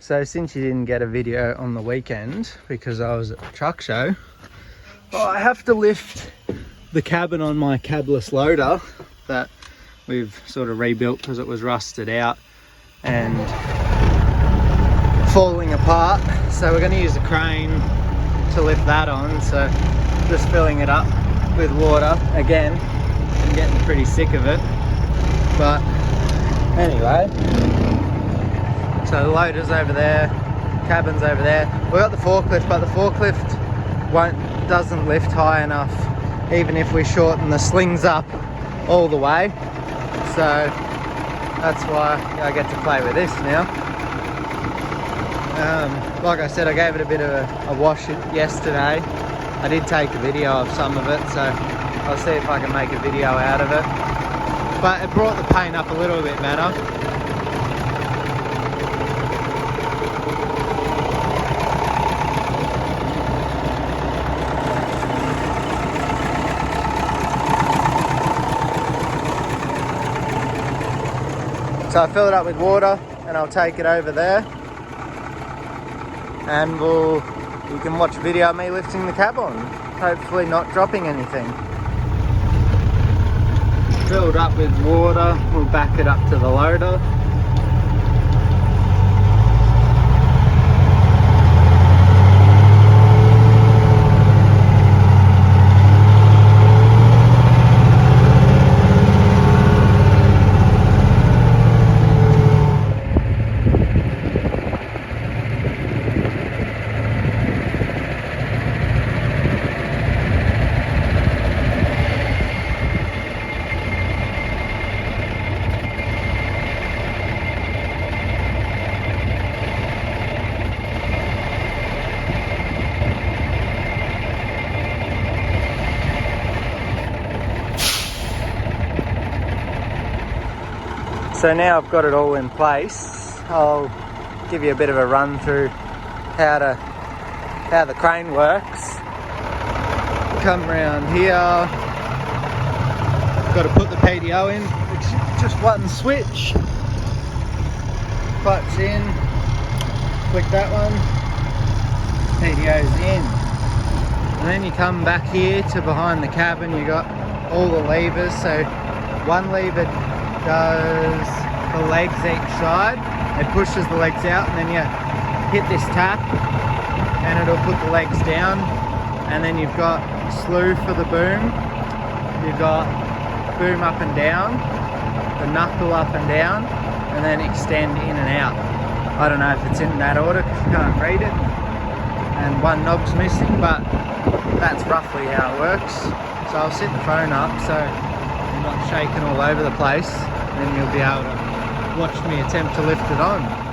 So since you didn't get a video on the weekend because I was at the truck show, well, I have to lift the cabin on my cabless loader that we've sort of rebuilt because it was rusted out and falling apart. So we're going to use a crane to lift that on. So just filling it up with water again. I'm getting pretty sick of it. But anyway, so the loader's over there, cabin's over there. We've got the forklift, but the forklift doesn't lift high enough even if we shorten the slings up all the way. So that's why I get to play with this now. Like I said, I gave it a bit of a wash yesterday. I did take a video of some of it, so I'll see if I can make a video out of it. But it brought the paint up a little bit better. So I fill it up with water and I'll take it over there, and you can watch a video of me lifting the cab on, hopefully not dropping anything. Filled up with water, we'll back it up to the loader. So now I've got it all in place, I'll give you a bit of a run through how the crane works. Come around here, got to put the PDO in, which is just one switch. Clutch in, click that one, PDO's in. And then you come back here to behind the cabin, you got all the levers. So one lever does the legs each side, it pushes the legs out, and then you hit this tap and it'll put the legs down. And then you've got slew for the boom, you've got boom up and down, the knuckle up and down, and then extend in and out. I don't know if it's in that order because you can't read it and one knob's missing, but that's roughly how it works. So I'll set the phone up so I'm not shaking all over the place, and then you'll be able to watch me attempt to lift it on.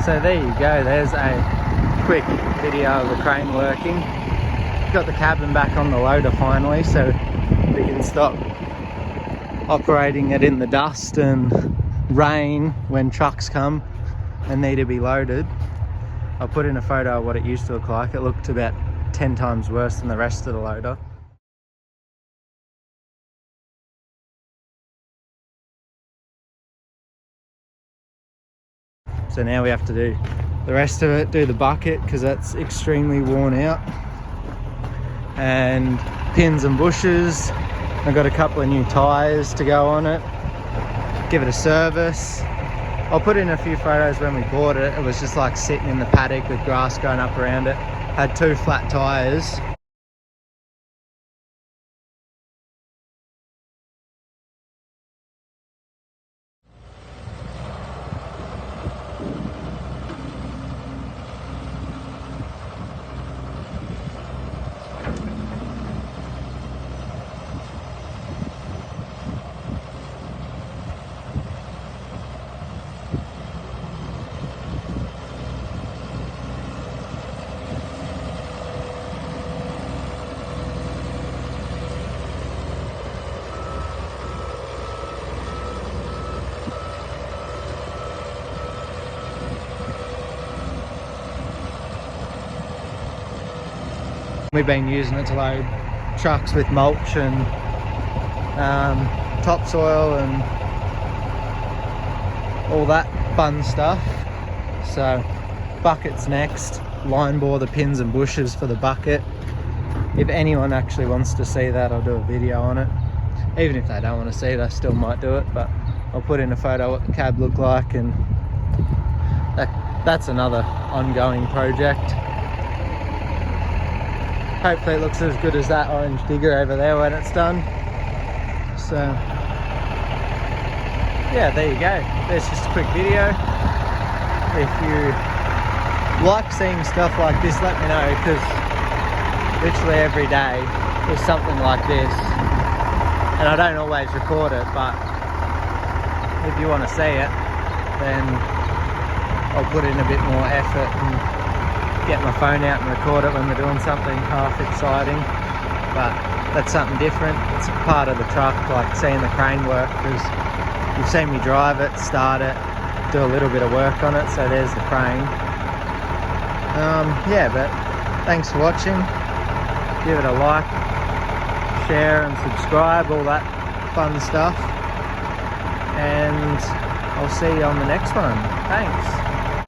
So there you go, there's a quick video of the crane working. Got the cabin back on the loader finally, so we can stop operating it in the dust and rain when trucks come and need to be loaded. I'll put in a photo of what it used to look like. It looked about 10 times worse than the rest of the loader. So now we have to do the rest of it, do the bucket because that's extremely worn out, and pins and bushes. I've got a couple of new tyres to go on it, give it a service. I'll put in a few photos when we bought it. It was just like sitting in the paddock with grass going up around it. Had 2 flat tyres. We've been using it to load trucks with mulch and topsoil and all that fun stuff. So bucket's next. Line bore the pins and bushes for the bucket. If anyone actually wants to see that, I'll do a video on it. Even if they don't want to see it, I still might do it, but I'll put in a photo of what the cab looked like, and that's another ongoing project. Hopefully it looks as good as that orange digger over there when it's done. So yeah, there you go. There's just a quick video. If you like seeing stuff like this, let me know, because literally every day there's something like this, and I don't always record it, but if you want to see it, then I'll put in a bit more effort and get my phone out and record it when we're doing something half exciting. But that's something different. It's a part of the truck, like seeing the crane work, because you've seen me drive it, start it, do a little bit of work on it. So there's the crane. Yeah, but thanks for watching. Give it a like, share and subscribe, all that fun stuff, and I'll see you on the next one. Thanks.